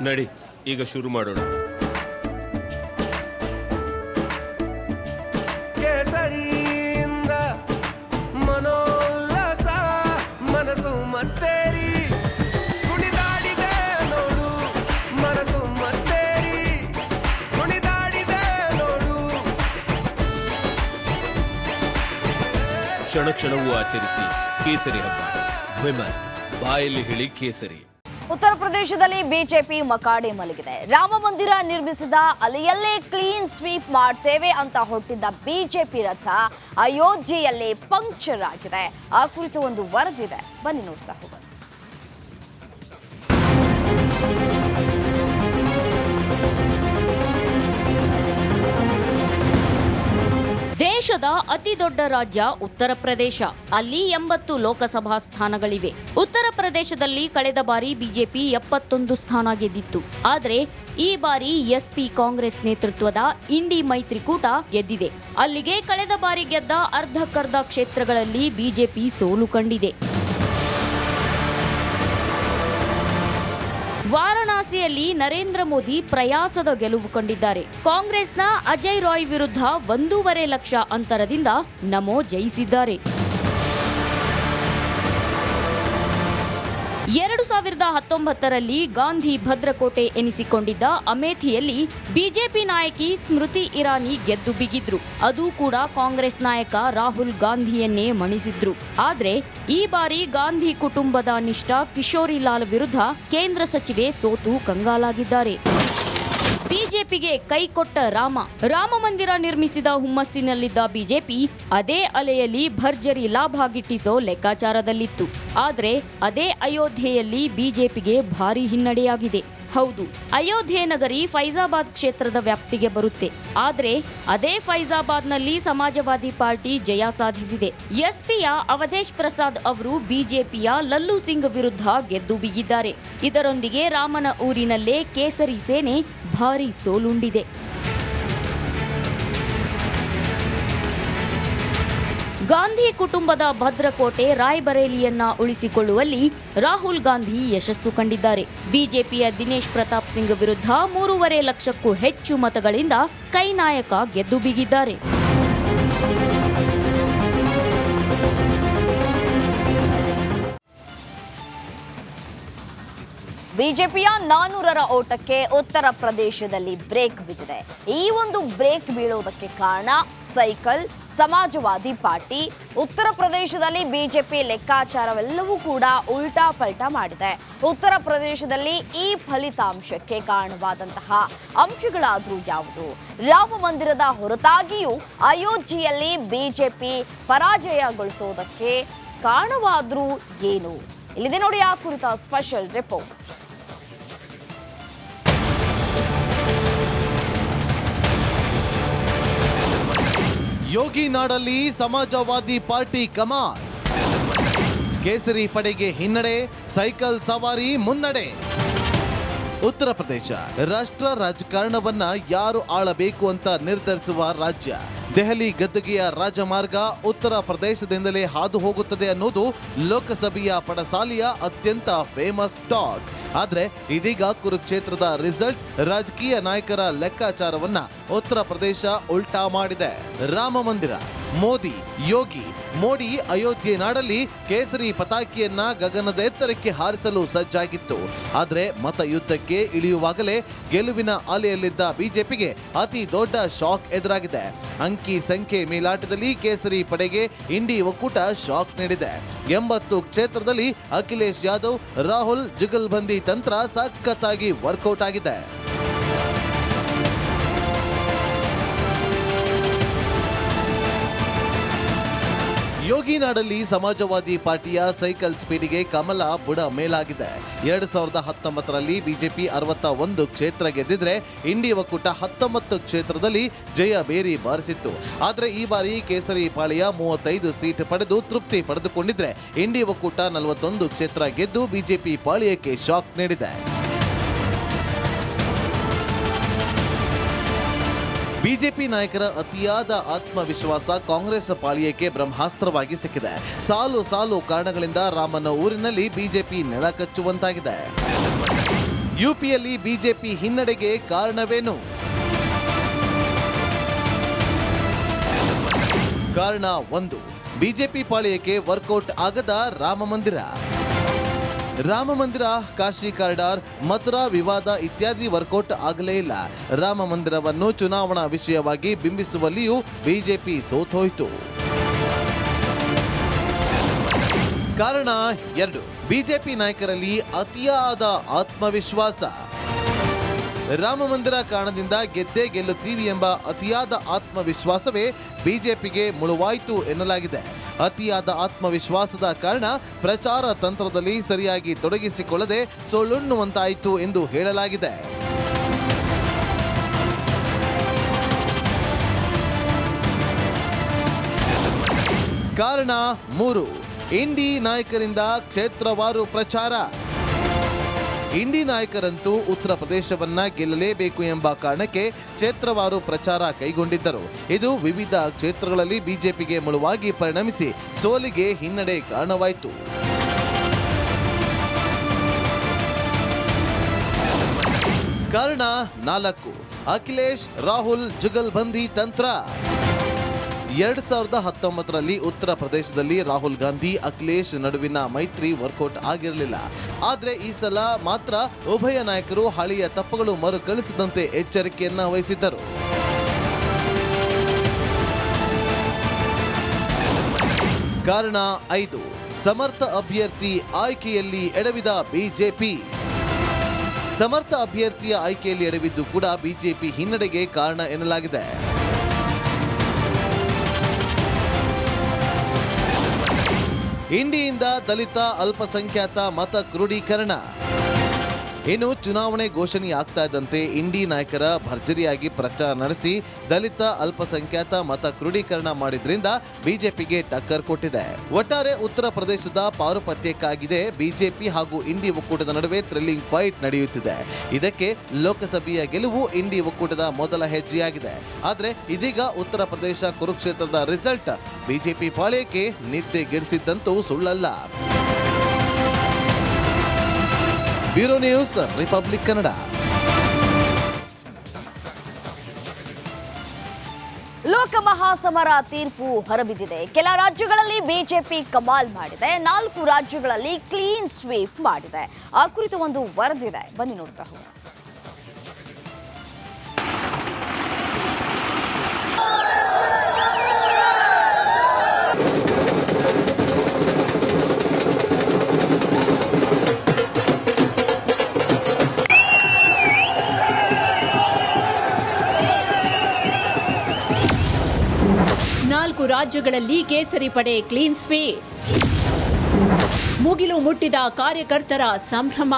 ನಡಿ, ಈಗ ಶುರು ಮಾಡೋಣ. ಕೇಸರಿಯಿಂದ ಮನೋಲ್ಲಾಸ ಮನಸ್ಸು ಮತ್ತೇರಿ ಕುಣಿದಾಡಿದೆ ನೋಡು, ಮನಸ್ಸು ಮತ್ತೇರಿ ಕುಣಿದಾಡಿದೆ ನೋಡು. ಕ್ಷಣ ಕ್ಷಣವೂ ಆಚರಿಸಿ ಕೇಸರಿ ಹಬ್ಬ. ವಿಮಲ್, ಬಾಯಲ್ಲಿ ಹೇಳಿ ಕೇಸರಿ. ಉತ್ತರ ಪ್ರದೇಶದಲ್ಲಿ ಬಿಜೆಪಿ ಮಕಾಡೆ ಮಲಗಿದೆ. ರಾಮ ಮಂದಿರ ನಿರ್ಮಿಸಿದ ಅಲೆಯಲ್ಲೇ ಕ್ಲೀನ್ ಸ್ವೀಪ್ ಮಾಡ್ತೇವೆ ಅಂತ ಹೊರಟಿದ್ದ ಬಿಜೆಪಿ ರಥ ಅಯೋಧ್ಯೆಯಲ್ಲೇ ಪಂಕ್ಚರ್ ಆಗಿದೆ. ಆ ಕುರಿತು ಒಂದು ವರದಿದೆ, ಬನ್ನಿ ನೋಡ್ತಾ ಹೋಗೋಣ. ದೇಶದ ಅತಿ ದೊಡ್ಡ ರಾಜ್ಯ ಉತ್ತರ ಪ್ರದೇಶ. ಅಲ್ಲಿ 80 ಲೋಕಸಭಾ ಸ್ಥಾನಗಳಿವೆ. ಉತ್ತರ ಪ್ರದೇಶದಲ್ಲಿ ಕಳೆದ ಬಾರಿ ಬಿಜೆಪಿ 71 ಸ್ಥಾನ ಗೆದ್ದಿತ್ತು. ಆದರೆ ಈ ಬಾರಿ ಎಸ್ಪಿ ಕಾಂಗ್ರೆಸ್ ನೇತೃತ್ವದ ಇಂಡಿ ಮೈತ್ರಿಕೂಟ ಗೆದ್ದಿದೆ. ಅಲ್ಲಿಗೆ ಕಳೆದ ಬಾರಿ ಗೆದ್ದ ಅರ್ಧಕ್ಕರ್ಧ ಕ್ಷೇತ್ರಗಳಲ್ಲಿ ಬಿಜೆಪಿ ಸೋಲು ಕಂಡಿದೆ. ವಾರಣಾಸಿಯಲ್ಲಿ ನರೇಂದ್ರ ಮೋದಿ ಪ್ರಯಾಸದ ಗೆಲುವು ಕಂಡಿದ್ದಾರೆ. ಕಾಂಗ್ರೆಸ್ನ ಅಜಯ್ ರಾಯ್ ವಿರುದ್ಧ 1.5 ಲಕ್ಷ ಅಂತರದಿಂದ ನಮೋ ಜಯಿಸಿದ್ದಾರೆ. 2019ರಲ್ಲಿ ಗಾಂಧಿ ಭದ್ರಕೋಟೆ ಎನಿಸಿಕೊಂಡಿದ್ದ ಅಮೇಥಿಯಲ್ಲಿ ಬಿಜೆಪಿ ನಾಯಕಿ ಸ್ಮೃತಿ ಇರಾನಿ ಗೆದ್ದು ಬಿಗಿದ್ರು. ಅದು ಕೂಡ ಕಾಂಗ್ರೆಸ್ ನಾಯಕ ರಾಹುಲ್ ಗಾಂಧಿಯನ್ನೇ ಮಣಿಸಿದ್ರು. ಆದ್ರೆ ಈ ಬಾರಿ ಗಾಂಧಿ ಕುಟುಂಬದ ನಿಷ್ಠ ಕಿಶೋರಿಲಾಲ್ ವಿರುದ್ಧ ಕೇಂದ್ರ ಸಚಿವೆ ಸೋತು ಕಂಗಾಲಾಗಿದ್ದಾರೆ. ಬಿಜೆಪಿಗೆ ಕೈಕೊಟ್ಟ ರಾಮ ಮಂದಿರ ನಿರ್ಮಿಸಿದ ಹುಮ್ಮಸ್ಸಿನಲ್ಲಿದ್ದ ಬಿಜೆಪಿ ಅದೇ ಅಲೆಯಲ್ಲಿ ಭರ್ಜರಿ ಲಾಭ ಗಿಟ್ಟಿಸೋ ಲೆಕ್ಕಾಚಾರದಲ್ಲಿತ್ತು. ಆದ್ರೆ ಅದೇ ಅಯೋಧ್ಯೆಯಲ್ಲಿ ಬಿಜೆಪಿಗೆ ಭಾರಿ ಹಿನ್ನಡೆಯಾಗಿದೆ. ಹೌದು, ಅಯೋಧ್ಯೆ ನಗರಿ ಫೈಜಾಬಾದ್ ಕ್ಷೇತ್ರದ ವ್ಯಾಪ್ತಿಗೆ ಬರುತ್ತೆ. ಆದ್ರೆ ಅದೇ ಫೈಜಾಬಾದ್ನಲ್ಲಿ ಸಮಾಜವಾದಿ ಪಾರ್ಟಿ ಜಯ ಸಾಧಿಸಿದೆ. ಎಸ್ಪಿಯ ಅವಧೇಶ್ ಪ್ರಸಾದ್ ಅವರು ಬಿಜೆಪಿಯ ಲಲ್ಲು ಸಿಂಗ್ ವಿರುದ್ಧ ಗೆದ್ದು ಬಿಗಿದ್ದಾರೆ. ಇದರೊಂದಿಗೆ ರಾಮನ ಊರಿನಲ್ಲೇ ಕೇಸರಿ ಸೇನೆ ಭಾರಿ ಸೋಲುಂಡಿದೆ. ಗಾಂಧಿ ಕುಟುಂಬದ ಭದ್ರಕೋಟೆ ರಾಯ್ಬರೇಲಿಯನ್ನ ಉಳಿಸಿಕೊಳ್ಳುವಲ್ಲಿ ರಾಹುಲ್ ಗಾಂಧಿ ಯಶಸ್ಸು ಕಂಡಿದ್ದಾರೆ. ಬಿಜೆಪಿಯ ದಿನೇಶ್ ಪ್ರತಾಪ್ ಸಿಂಗ್ ವಿರುದ್ಧ 3.5 ಲಕ್ಷಕ್ಕೂ ಹೆಚ್ಚು ಮತಗಳಿಂದ ಕೈ ನಾಯಕ ಗೆದ್ದು ಬಿಗಿದ್ದಾರೆ. ಬಿಜೆಪಿಯ 400ರ ಓಟಕ್ಕೆ ಉತ್ತರ ಪ್ರದೇಶದಲ್ಲಿ ಬ್ರೇಕ್ ಬಿದ್ದಿದೆ. ಈ ಒಂದು ಬ್ರೇಕ್ ಬೀಳುವುದಕ್ಕೆ ಕಾರಣ ಸೈಕಲ್, ಸಮಾಜವಾದಿ ಪಾರ್ಟಿ. ಉತ್ತರ ಪ್ರದೇಶದಲ್ಲಿ ಬಿಜೆಪಿ ಲೆಕ್ಕಾಚಾರವೆಲ್ಲವೂ ಕೂಡ ಉಲ್ಟಾ ಪಲ್ಟಾ ಮಾಡಿದೆ. ಉತ್ತರ ಪ್ರದೇಶದಲ್ಲಿ ಈ ಫಲಿತಾಂಶಕ್ಕೆ ಕಾರಣವಾದಂತಹ ಅಂಶಗಳಾದರೂ ಯಾವುದು? ರಾಮ ಮಂದಿರದ ಹೊರತಾಗಿಯೂ ಅಯೋಧ್ಯೆಯಲ್ಲಿ ಬಿಜೆಪಿ ಪರಾಜಯಗೊಳಿಸುವುದಕ್ಕೆ ಕಾರಣವಾದರೂ ಏನು? ಇಲ್ಲಿದೆ ನೋಡಿ ಆ ಕುರಿತ ಸ್ಪೆಷಲ್ ರಿಪೋರ್ಟ್. ಯೋಗಿ ನಾಡಲ್ಲಿ ಸಮಾಜವಾದಿ ಪಾರ್ಟಿ ಕಮಾಲ್. ಕೇಸರಿ ಪಡೆಗೆ ಹಿನ್ನಡೆ, ಸೈಕಲ್ ಸವಾರಿ ಮುನ್ನಡೆ. ಉತ್ತರ ಪ್ರದೇಶ ರಾಷ್ಟ್ರ ರಾಜಕಾರಣವನ್ನ ಯಾರು ಆಳಬೇಕು ಅಂತ ನಿರ್ಧರಿಸುವ ರಾಜ್ಯ. ದೆಹಲಿ ಗದ್ದುಗೆಯ ರಾಜಮಾರ್ಗ ಉತ್ತರ ಪ್ರದೇಶದಿಂದಲೇ ಹಾದು ಹೋಗುತ್ತದೆ ಅನ್ನೋದು ಲೋಕಸಭೆಯ ಪಡಸಾಲಿಯ ಅತ್ಯಂತ ಫೇಮಸ್ ಟಾಕ್. ಆದ್ರೆ ಇದೀಗ ಕುರುಕ್ಷೇತ್ರದ ರಿಸಲ್ಟ್ ರಾಜಕೀಯ ನಾಯಕರ ಲೆಕ್ಕಾಚಾರವನ್ನ ಉತ್ತರ ಪ್ರದೇಶ ಉಲ್ಟಾ ಮಾಡಿದೆ. ರಾಮ ಮಂದಿರ, ಮೋದಿ, ಯೋಗಿ. ಮೋಡಿ ಅಯೋಧ್ಯೆ ನಾಡಲ್ಲಿ ಕೇಸರಿ ಪತಾಕಿಯನ್ನ ಗಗನದ ಎತ್ತರಕ್ಕೆ ಹಾರಿಸಲು ಸಜ್ಜಾಗಿತ್ತು. ಆದ್ರೆ ಮತಯುದ್ಧಕ್ಕೆ ಇಳಿಯುವಾಗಲೇ ಗೆಲುವಿನ ಅಲೆಯಲ್ಲಿದ್ದ ಬಿಜೆಪಿಗೆ ಅತಿ ದೊಡ್ಡ ಶಾಕ್ ಎದುರಾಗಿದೆ. ಅಂಕಿ ಸಂಖ್ಯೆ ಮೇಲಾಟದಲ್ಲಿ ಕೇಸರಿ ಪಡೆಗೆ ಇಂಡಿ ಒಕ್ಕೂಟ ಶಾಕ್ ನೀಡಿದೆ. 80 ಕ್ಷೇತ್ರದಲ್ಲಿ ಅಖಿಲೇಶ್ ಯಾದವ್, ರಾಹುಲ್ ಜುಗಲ್ಬಂದಿ ತಂತ್ರ ಸಖತ್ತಾಗಿ ವರ್ಕೌಟ್ ಆಗಿದೆ. ಯೋಗಿ ನಾಡಲ್ಲಿ ಸಮಾಜವಾದಿ ಪಾರ್ಟಿಯ ಸೈಕಲ್ ಸ್ಪೀಡಿಗೆ ಕಮಲ ಬುಡ ಮೇಲಾಗಿದೆ. 2019ರಲ್ಲಿ ಬಿಜೆಪಿ 61 ಕ್ಷೇತ್ರ ಗೆದ್ದಿದ್ರೆ ಇಂಡಿ ಒಕ್ಕೂಟ 19 ಕ್ಷೇತ್ರದಲ್ಲಿ ಜಯ ಬೇರಿ ಬಾರಿಸಿತ್ತು. ಆದ್ರೆ ಈ ಬಾರಿ ಕೇಸರಿ ಪಾಳಿಯ 35 ಸೀಟ್ ಪಡೆದು ತೃಪ್ತಿ ಪಡೆದುಕೊಂಡಿದ್ರೆ ಇಂಡಿ ಒಕ್ಕೂಟ 41 ಕ್ಷೇತ್ರ ಗೆದ್ದು ಬಿಜೆಪಿ ಪಾಳಿಯಕ್ಕೆ ಶಾಕ್ ನೀಡಿದೆ. ಬಿಜೆಪಿ ನಾಯಕರ ಅತಿಯಾದ ಆತ್ಮವಿಶ್ವಾಸ ಕಾಂಗ್ರೆಸ್ ಪಾಳ್ಯಕ್ಕೆ ಬ್ರಹ್ಮಾಸ್ತ್ರವಾಗಿ ಸಿಕ್ಕಿದೆ. ಸಾಲು ಸಾಲು ಕಾರಣಗಳಿಂದ ರಾಮನ ಊರಿನಲ್ಲಿ ಬಿಜೆಪಿ ನೆಲ ಕಚ್ಚುವಂತಾಗಿದೆ. ಯುಪಿಯಲ್ಲಿ ಬಿಜೆಪಿ ಹಿನ್ನಡೆಗೆ ಕಾರಣವೇನು? ಕಾರಣ 1, ಬಿಜೆಪಿ ಪಾಳ್ಯಕ್ಕೆ ವರ್ಕೌಟ್ ಆಗದ ರಾಮ ಮಂದಿರ. ರಾಮ ಮಂದಿರ, ಕಾಶಿ ಕಾರಿಡಾರ್, ಮಥುರಾ ವಿವಾದ ಇತ್ಯಾದಿ ವರ್ಕೌಟ್ ಆಗಲೇ ಇಲ್ಲ. ರಾಮ ಮಂದಿರವನ್ನು ಚುನಾವಣಾ ವಿಷಯವಾಗಿ ಬಿಂಬಿಸುವಲ್ಲಿಯೂ ಬಿಜೆಪಿ ಸೋತೋಯ್ತು. ಕಾರಣ 2, ಬಿಜೆಪಿ ನಾಯಕರಲ್ಲಿ ಅತಿಯಾದ ಆತ್ಮವಿಶ್ವಾಸ. ರಾಮ ಮಂದಿರ ಕಾರಣದಿಂದ ಗೆದ್ದೇ ಗೆಲ್ಲುತ್ತೀವಿ ಎಂಬ ಅತಿಯಾದ ಆತ್ಮವಿಶ್ವಾಸವೇ ಬಿಜೆಪಿಗೆ ಮುಳುವಾಯಿತು ಎನ್ನಲಾಗಿದೆ. ಅತಿಯಾದ ಆತ್ಮವಿಶ್ವಾಸದ ಕಾರಣ ಪ್ರಚಾರ ತಂತ್ರದಲ್ಲಿ ಸರಿಯಾಗಿ ತೊಡಗಿಸಿಕೊಳ್ಳದೆ ಸೋಲುಣ್ಣುವಂತಾಯಿತು ಎಂದು ಹೇಳಲಾಗಿದೆ. ಕಾರಣ 3, ಇಂಡಿ ನಾಯಕರಿಂದ ಕ್ಷೇತ್ರವಾರು ಪ್ರಚಾರ. ಇಂಡಿ ನಾಯಕರಂತೂ ಉತ್ತರ ಪ್ರದೇಶವನ್ನ ಗೆಲ್ಲಲೇಬೇಕು ಎಂಬ ಕಾರಣಕ್ಕೆ ಕ್ಷೇತ್ರವಾರು ಪ್ರಚಾರ ಕೈಗೊಂಡಿದ್ದರು. ಇದು ವಿವಿಧ ಕ್ಷೇತ್ರಗಳಲ್ಲಿ ಬಿಜೆಪಿಗೆ ಮುಳುವಾಗಿ ಪರಿಣಮಿಸಿ ಸೋಲಿಗೆ ಹಿನ್ನಡೆ ಕಾರಣವಾಯಿತು. ಕಾರಣ 4, ಅಖಿಲೇಶ್ ರಾಹುಲ್ ಜುಗಲ್ಬಂದಿ ತಂತ್ರ. 2019ರಲ್ಲಿ ಉತ್ತರ ಪ್ರದೇಶದಲ್ಲಿ ರಾಹುಲ್ ಗಾಂಧಿ ಅಖಿಲೇಶ್ ನಡುವಿನ ಮೈತ್ರಿ ವರ್ಕೌಟ್ ಆಗಿರಲಿಲ್ಲ. ಆದರೆ ಈ ಸಲ ಮಾತ್ರ ಉಭಯ ನಾಯಕರು ಹಳೆಯ ತಪ್ಪುಗಳು ಮರುಕಳಿಸದಂತೆ ಎಚ್ಚರಿಕೆಯನ್ನ ವಹಿಸಿದ್ದರು. ಕಾರಣ 5, ಸಮರ್ಥ ಅಭ್ಯರ್ಥಿ ಆಯ್ಕೆಯಲ್ಲಿ ಎಡವಿದ ಬಿಜೆಪಿ. ಸಮರ್ಥ ಅಭ್ಯರ್ಥಿಯ ಆಯ್ಕೆಯಲ್ಲಿ ಎಡವಿದ್ದು ಕೂಡ ಬಿಜೆಪಿ ಹಿನ್ನಡೆಗೆ ಕಾರಣ ಎನ್ನಲಾಗಿದೆ. ಇಂಡಿಯಿಂದ ದಲಿತ ಅಲ್ಪಸಂಖ್ಯಾತ ಮತ ಕ್ರೋಢೀಕರಣ. ಇನ್ನು ಚುನಾವಣೆ ಘೋಷಣೆಯಾಗ್ತಾ ಇದ್ದಂತೆ ಇಂಡಿ ನಾಯಕರ ಭರ್ಜರಿಯಾಗಿ ಪ್ರಚಾರ ನಡೆಸಿ ದಲಿತ ಅಲ್ಪಸಂಖ್ಯಾತ ಮತ ಕ್ರೋಢೀಕರಣ ಮಾಡಿದ್ರಿಂದ ಬಿಜೆಪಿಗೆ ಟಕ್ಕರ್ ಕೊಟ್ಟಿದೆ. ಒಟ್ಟಾರೆ ಉತ್ತರ ಪ್ರದೇಶದ ಪಾರುಪತ್ಯಕ್ಕಾಗಿದೆ ಬಿಜೆಪಿ ಹಾಗೂ ಇಂಡಿ ಒಕ್ಕೂಟದ ನಡುವೆ ಥ್ರಿಲ್ಲಿಂಗ್ ಫೈಟ್ ನಡೆಯುತ್ತಿದೆ. ಇದಕ್ಕೆ ಲೋಕಸಭೆಯ ಗೆಲುವು ಇಂಡಿ ಒಕ್ಕೂಟದ ಮೊದಲ ಹೆಜ್ಜೆಯಾಗಿದೆ. ಆದರೆ ಇದೀಗ ಉತ್ತರ ಪ್ರದೇಶ ಕುರುಕ್ಷೇತ್ರದ ರಿಸಲ್ಟ್ ಬಿಜೆಪಿ ಪಾಳ್ಯಕ್ಕೆ ನಿದ್ದೆಗೆಡಿಸಿದ್ದಂತೂ ಸುಳ್ಳಲ್ಲ. Bureau news, republic Kannada. ಲೋಕಮಹಾಸಮರ ತೀರ್ಪು ಹೊರಬಿದ್ದಿದೆ. ಕೆಲ ರಾಜ್ಯಗಳಲ್ಲಿ ಬಿಜೆಪಿ ಕಮಾಲ್ ಮಾಡಿದೆ, 4 ರಾಜ್ಯಗಳಲ್ಲಿ ಕ್ಲೀನ್ ಸ್ವೀಪ್ ಮಾಡಿದೆ. ಆ ಕುರಿತು ಒಂದು ವರದಿದೆ, ಬನ್ನಿ ನೋಡ್ತಾ ಹೋಗೋಣ. ರಾಜ್ಯಗಳಲ್ಲಿ ಕೇಸರಿ ಪಡೆ ಕ್ಲೀನ್ ಸ್ವೀಪ್. ಮುಗಿಲು ಮುಟ್ಟಿದ ಕಾರ್ಯಕರ್ತರ ಸಂಭ್ರಮ.